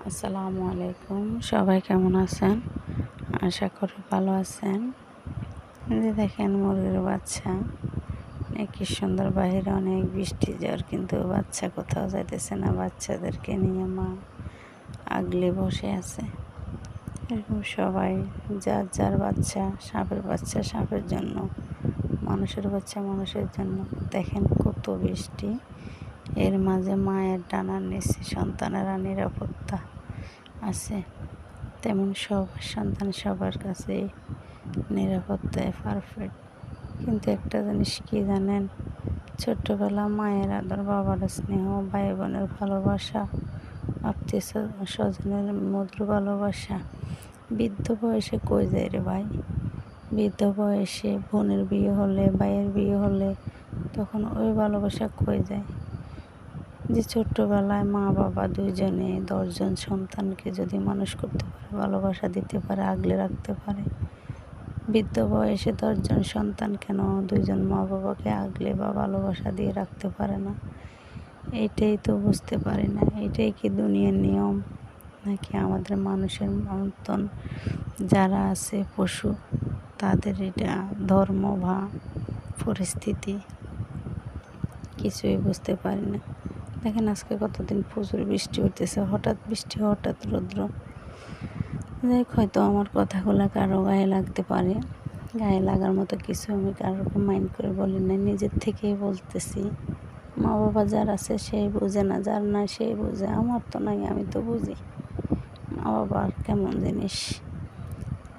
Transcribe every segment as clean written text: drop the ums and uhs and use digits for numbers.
আসসালামু আলাইকুম। সবাই কেমন আছেন? আশা করি ভালো আছেন। এই যে দেখেন মুরগির বাচ্চা, কি সুন্দর। বাহিরে অনেক বৃষ্টি ঝড়, কিন্তু বাচ্চা কোথাও যাইতেছে না। বাচ্চাদেরকে নিয়ে মা আগলে বসে আছে। এরকম সবাই যার যার বাচ্চা, সাপের বাচ্চা সাপের জন্য, মানুষের বাচ্চা মানুষের জন্য। দেখেন কত বৃষ্টি, এর মাঝে মায়ের ডানার নিচে সন্তানেরা নিরাপত্তা আছে। তেমন সবার সন্তান সবার কাছে নিরাপত্তায় পারফেক্ট। কিন্তু একটা জিনিস কি জানেন, ছোট্টবেলা মায়ের আদর, বাবার স্নেহ, ভাই বোনের ভালোবাসা, আত্মীয় স্বজনের মধুর ভালোবাসা বৃদ্ধ বয়সে কই যায় রে ভাই? বৃদ্ধ বয়সে বোনের বিয়ে হলে, ভাইয়ের বিয়ে হলে তখন ওই ভালোবাসা কই যায়? যে ছোট্টবেলায় মা বাবা দুইজনে 10 জন সন্তানকে যদি মানুষ করতে পারে, ভালোবাসা দিতে পারে, আগলে রাখতে পারে, বৃদ্ধ বয়সে 10 জন সন্তান কেন 2 জন মা বাবাকে আগলে বা ভালোবাসা দিয়ে রাখতে পারে না? এইটাই তো বুঝতে পারি না। এটাই কি দুনিয়ার নিয়ম, নাকি আমাদের মানুষের মতন যারা আছে পশু, তাদের এটা ধর্ম বা পরিস্থিতি? কিছুই বুঝতে পারি না। দেখেন আজকে কতদিন প্রচুর বৃষ্টি হইতেছে, হঠাৎ বৃষ্টি হঠাৎ রৌদ্র। যাই হয়তো আমার কথাগুলো কারো গায়ে লাগতে পারে, গায়ে লাগার মতো কিছু আমি কারোকে মাইন্ড করে বলি না, নিজের থেকেই বলতেছি। মা বাবা যার আছে সেই বুঝে না, যার নাই সেই বুঝে। আমার তো নাই, আমি তো বুঝি মা বাবার কেমন জিনিস।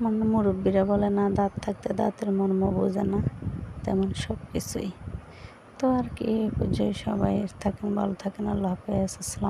মানে মুরব্বীরা বলে না, দাঁত থাকতে দাঁতের মর্ম বোঝে না, তেমন সব কিছুই। তো আর কি, সবাই থাকেন, ভালো থাকেন। আল্লাহ হাফেজ। আসসালাম।